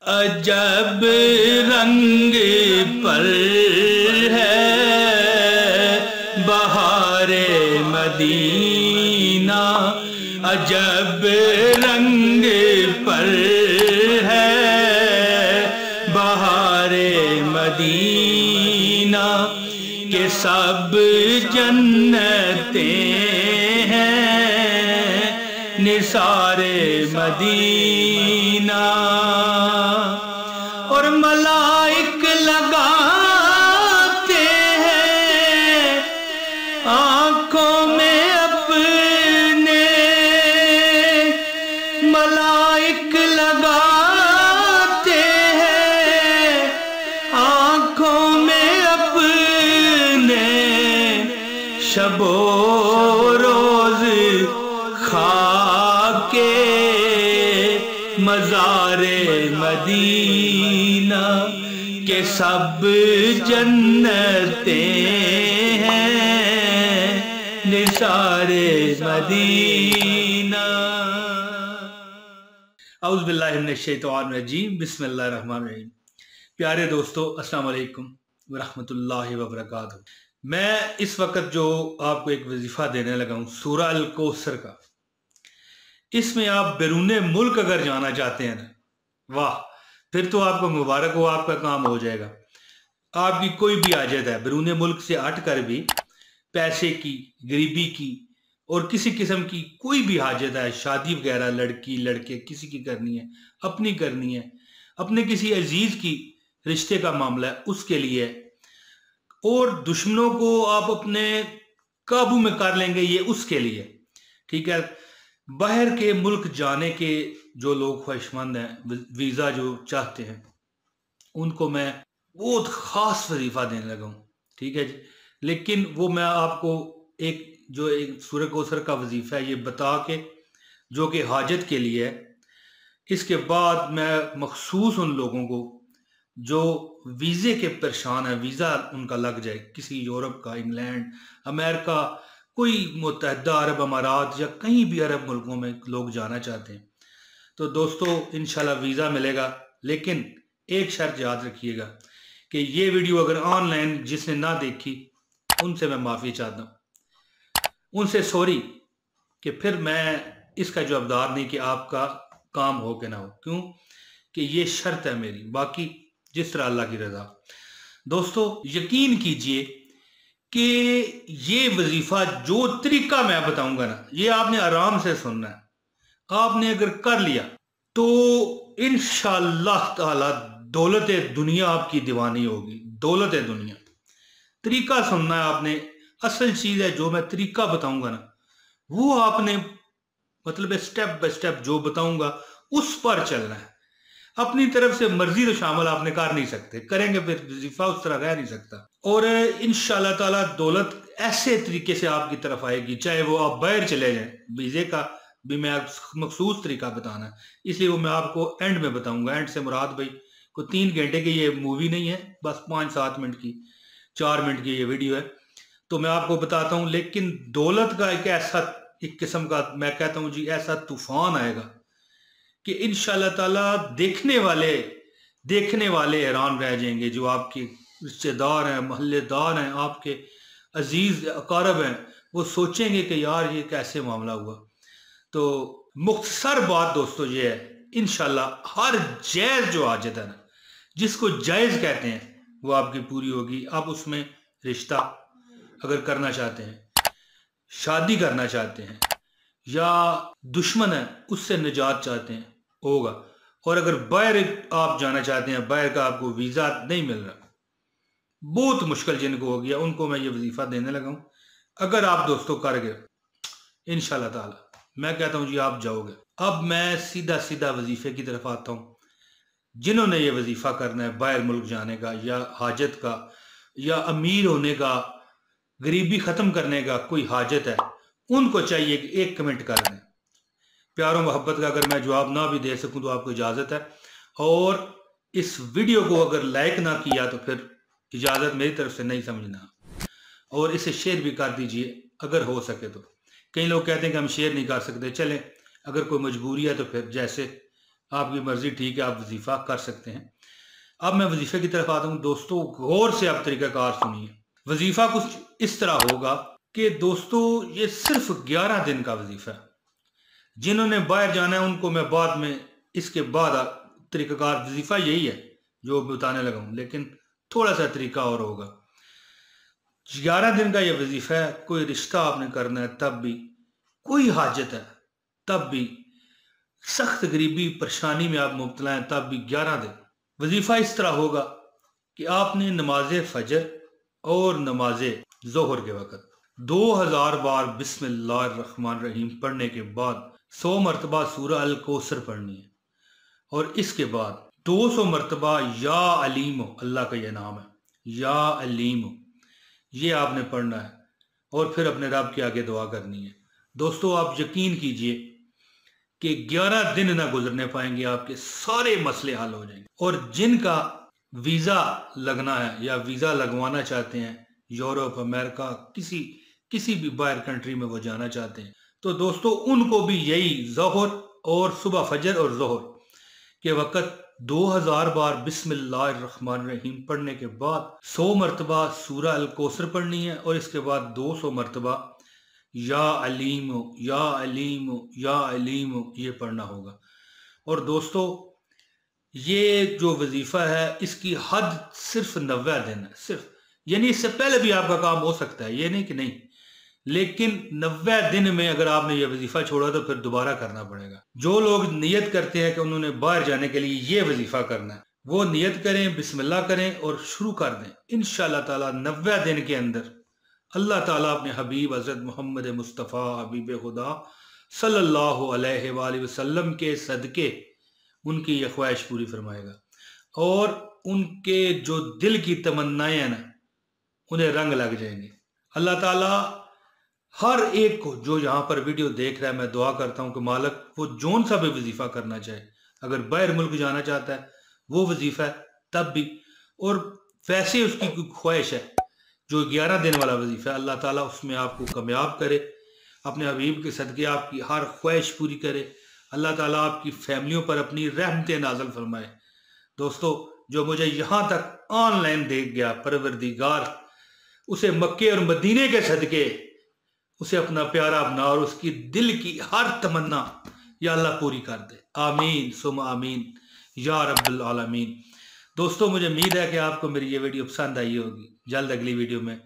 अजब रंग पर है बहारे मदीना, अजब रंग पर है बहारे मदीना, के सब जन्नतें हैं निसारे मदीना। और मलाइक लगाते हैं आंखों में अपने, मलाइक लगाते हैं आंखों में अपने, शबो रोज खाके मज़ारे मदीना, के सब जन्नतें हैं निसारे मदीना। औज़ु बिल्लाहि मिनश शैतानिर रजीम, बिस्मिल्लाहिर रहमानिर रहीम। प्यारे दोस्तों, अस्सलाम वालेकुम व रहमतुल्लाहि व बरकातहू। मैं इस वक्त जो आपको एक वजीफा देने लगा हूँ सूरा अल कौसर का, इसमें आप बैरूने मुल्क अगर जाना चाहते हैं ना, वाह, फिर तो आपको मुबारक हो, आपका काम हो जाएगा। आपकी कोई भी हाजत है बैरूने मुल्क से हट कर भी, पैसे की, गरीबी की और किसी किस्म की कोई भी हाजत है, शादी वगैरह लड़की लड़के किसी की करनी है, अपनी करनी है, अपने किसी अजीज की रिश्ते का मामला है, उसके लिए, और दुश्मनों को आप अपने काबू में कर लेंगे, ये उसके लिए, ठीक है। बाहर के मुल्क जाने के जो लोग ख्वाहिशमंद हैं, वीज़ा जो चाहते हैं, उनको मैं बहुत ख़ास वजीफ़ा देने लगा हूँ, ठीक है जी। लेकिन वो मैं आपको एक सूरह कौसर का वजीफ़ा है ये बता के, जो कि हाजत के लिए है। इसके बाद मैं मखसूस उन लोगों को जो वीज़े के परेशान है, वीज़ा उनका लग जाए किसी यूरोप का, इंग्लैंड, अमेरिका, कोई मुत्तहदा अरब अमारात या कहीं भी अरब मुल्कों में लोग जाना चाहते हैं, तो दोस्तों इंशाल्लाह वीज़ा मिलेगा। लेकिन एक शर्त याद रखिएगा कि ये वीडियो अगर ऑनलाइन जिसने ना देखी, उनसे मैं माफ़ी चाहता हूँ, उनसे सॉरी, कि फिर मैं इसका जवाबदार नहीं कि आपका काम हो कि ना हो, क्यों कि ये शर्त है मेरी, बाकी जिस तरह अल्लाह की रज़ा। दोस्तों यकीन कीजिए कि ये वजीफा जो तरीका मैं बताऊंगा ना, ये आपने आराम से सुनना है। आपने अगर कर लिया तो इंशाअल्लाह ताला दौलत दुनिया आपकी दीवानी होगी, दौलत दुनिया। तरीका सुनना है आपने, असल चीज है जो मैं तरीका बताऊंगा ना, वो आपने मतलब स्टेप बाय स्टेप जो बताऊंगा उस पर चलना है। अपनी तरफ से मर्जी तो शामिल आपने कर नहीं सकते, करेंगे फिर वजीफा उस तरह रह नहीं सकता। और इंशाअल्लाह ताला दौलत ऐसे तरीके से आपकी तरफ आएगी, चाहे वो आप बाहर चले जाएं। वीज़े का भी मैं मखसूस तरीका बताना है, इसलिए वो मैं आपको एंड में बताऊंगा। एंड से मुराद भाई को 3 घंटे की ये मूवी नहीं है, बस 5-7 मिनट की, 4 मिनट की ये वीडियो है, तो मैं आपको बताता हूँ। लेकिन दौलत का एक ऐसा, एक किस्म का मैं कहता हूँ जी, ऐसा तूफान आएगा कि इंशाअल्लाह ताला देखने वाले हैरान रह जाएंगे। जो आपके रिश्तेदार हैं, मोहल्लेदार हैं, आपके अजीज अकारब हैं, वो सोचेंगे कि यार ये कैसे मामला हुआ। तो मुख्तसर बात दोस्तों ये है, इंशाअल्लाह हर जायज़ जो हाजत है ना, जिसको जायज़ कहते हैं, वो आपकी पूरी होगी। आप उसमें रिश्ता अगर करना चाहते हैं, शादी करना चाहते हैं, या दुश्मन है उससे निजात चाहते हैं, होगा। और अगर बाहर आप जाना चाहते हैं, बाहर का आपको वीज़ा नहीं मिल रहा, बहुत मुश्किल जिनको हो गया, उनको मैं ये वजीफा देने लगा हूँ। अगर आप दोस्तों कर गए इंशाअल्लाह ताला, मैं कहता हूँ जी आप जाओगे। अब मैं सीधा सीधा वजीफे की तरफ आता हूँ। जिन्होंने ये वजीफा करना है बाहर मुल्क जाने का, या हाजत का, या अमीर होने का, गरीबी ख़त्म करने का कोई हाजत है, उनको चाहिए कि एक कमेंट कर दें। प्यारों मोहब्बत का अगर मैं जवाब ना भी दे सकूं तो आपको इजाज़त है। और इस वीडियो को अगर लाइक ना किया तो फिर इजाज़त मेरी तरफ से नहीं समझना, और इसे शेयर भी कर दीजिए अगर हो सके तो। कई लोग कहते हैं कि हम शेयर नहीं कर सकते, चलें अगर कोई मजबूरी है तो फिर जैसे आपकी मर्जी, ठीक है, आप वजीफा कर सकते हैं। अब मैं वजीफे की तरफ आता हूँ। दोस्तों गौर से आप तरीकाकार सुनिए। वजीफा कुछ इस तरह होगा कि दोस्तों ये सिर्फ 11 दिन का वजीफा है। जिन्होंने बाहर जाना है उनको मैं बाद में, इसके बाद तरीकाकार वजीफा यही है जो बताने लगा हूँ, लेकिन थोड़ा सा तरीका और होगा। 11 दिन का ये वजीफा है। कोई रिश्ता आपने करना है तब भी, कोई हाजत है तब भी, सख्त गरीबी परेशानी में आप मुब्तला हैं तब भी 11 दिन वजीफा इस तरह होगा कि आपने नमाज फजर और नमाज जोहर के वक़्त 2000 बार बिस्मिल्लाहिर्रहमानिर्रहीम पढ़ने के बाद 100 मरतबा सूरह अल कौसर पढ़नी है, और इसके बाद 200 मरतबा या अलीम, अल्लाह का यह नाम है या अलीम, ये आपने पढ़ना है, और फिर अपने रब के आगे दुआ करनी है। दोस्तों आप यकीन कीजिए कि 11 दिन ना गुजरने पाएंगे, आपके सारे मसले हल हो जाएंगे। और जिनका वीज़ा लगना है या वीज़ा लगवाना चाहते हैं, यूरोप, अमेरिका, किसी भी बाहर कंट्री में वो जाना चाहते हैं, तो दोस्तों उनको भी यही ज़ोहर और सुबह फजर और ज़ोहर के वक़्त 2000 बार बिस्मिल्लाहिर्रहमानिर्रहीम पढ़ने के बाद 100 मरतबा सूरह अल कौसर पढ़नी है, और इसके बाद 200 मरतबा या अलीम या अलीम या अलीम ये पढ़ना होगा। और दोस्तों ये जो वजीफा है इसकी हद सिर्फ 90 दिन है, सिर्फ, यानी इससे पहले भी आपका काम हो सकता है, ये नहीं कि नहीं, लेकिन 90 दिन में अगर आपने ये वजीफा छोड़ा तो फिर दोबारा करना पड़ेगा। जो लोग नियत करते हैं कि उन्होंने बाहर जाने के लिए ये वजीफा करना है, वो नियत करें, बिस्मिल्लाह करें और शुरू कर दें। इंशाअल्लाह ताला 90 दिन के अंदर अल्लाह ताला अपने हबीब हज़रत मोहम्मद मुस्तफ़ा हबीब खुदा सल्लल्लाहु अलैहि वसल्लम के सदके उनकी यह ख्वाहिश पूरी फरमाएगा, और उनके जो दिल की तमन्नाएं हैं ना, उन्हें रंग लग जाएंगे। अल्लाह ताला हर एक को जो यहाँ पर वीडियो देख रहा है, मैं दुआ करता हूँ कि मालिक वो जोन सा भी वजीफा करना चाहे, अगर बाहर मुल्क जाना चाहता है वो वजीफा है तब भी, और वैसे उसकी कोई ख्वाहिश है जो 11 दिन वाला वजीफा है, अल्लाह ताला उसमें आपको कामयाब करे, अपने हबीब के सदके आपकी हर ख्वाहिश पूरी करे, अल्लाह ताला आपकी फैमिलियों पर अपनी रहमतें नाज़िल फरमाए। दोस्तों जो मुझे यहाँ तक ऑनलाइन देख गया, परवरदिगार उसे मक्के और मदीने के सदके उसे अपना प्यारा बना, और उसकी दिल की हर तमन्ना या अल्लाह पूरी कर दे। आमीन सुम आमीन या रब्बुल आलमीन। दोस्तों मुझे उम्मीद है कि आपको मेरी ये वीडियो पसंद आई होगी। जल्द अगली वीडियो में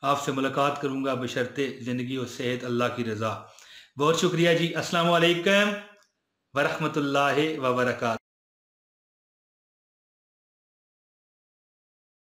आपसे मुलाकात करूंगा बशर्ते ज़िंदगी और सेहत अल्लाह की रज़ा। बहुत शुक्रिया जी। अस्सलाम वालेकुम व रहमतुल्लाहि व बरकातहू।